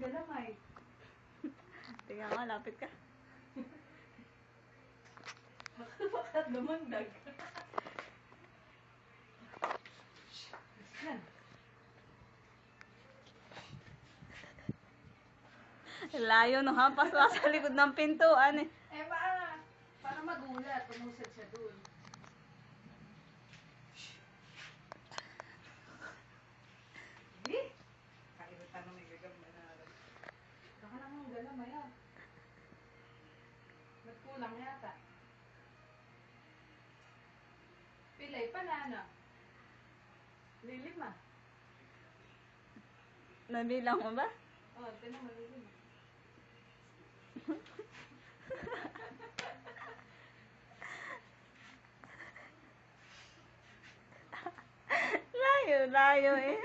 galamay. Tingnan nga, lapit ka. Bakit lumundag? Yan. Layo no, hampas pa sa likod ng pintuan eh. Eh, para magulat, tumusad siya dun. Hindi. Kairutan mo may gagamba na. Baka naman galamay ah. Ba't kulang yata? Pilay pala na. Lilim ah. Nabilang mo ba? Oh, tinan mo lilim. Layo eh.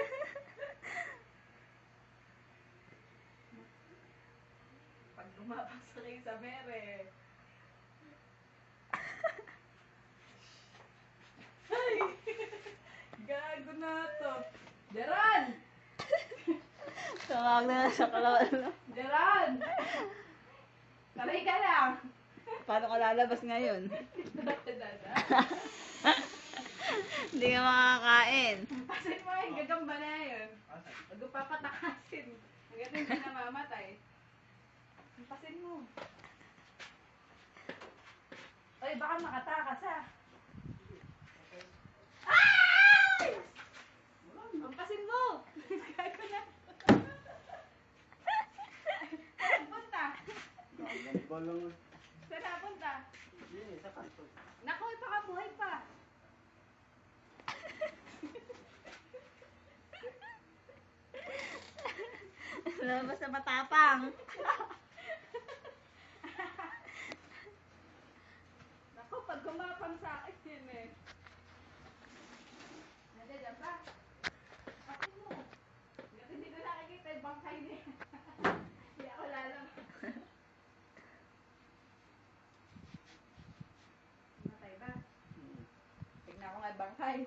Pag lumapas sa kayo sa mere. Ay! Gago na to. Jaran! Tumawag na sa kalawal. Jaran! Taray ka lang! Paano ka lalabas ngayon? Dada. Hindi ka makakain. Pasin mo yung gagamba na yun. Huwag ko papatakasin. Hanggang hindi namamatay. Pasin mo. Ay, baka makatakas ha. Ay! Pasin mo! Gago na. Saan punta? Saan napunta? Naku, ipakabuhay pa. Labas na matapang. Naku, pag gumapang sa akin yun eh. Nandiyan pa. Pasin mo. Hanggang hindi ko nakikita yung bangkay niya. Hindi ako lalabas. Matay ba? Tignan ko nga yung bangkay.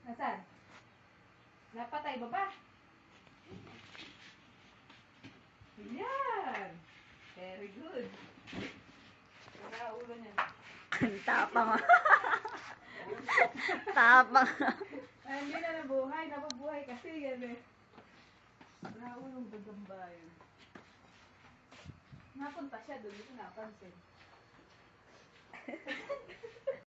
Nasaan? Napatay ba ba? Yan! Very good. Nakaulo niya. Tapang. Tapang. Ay, hindi na nabuhay. Nabubuhay kasi yan eh. Naulong gagamba yun. Napunta siya doon. Hindi ko napansin.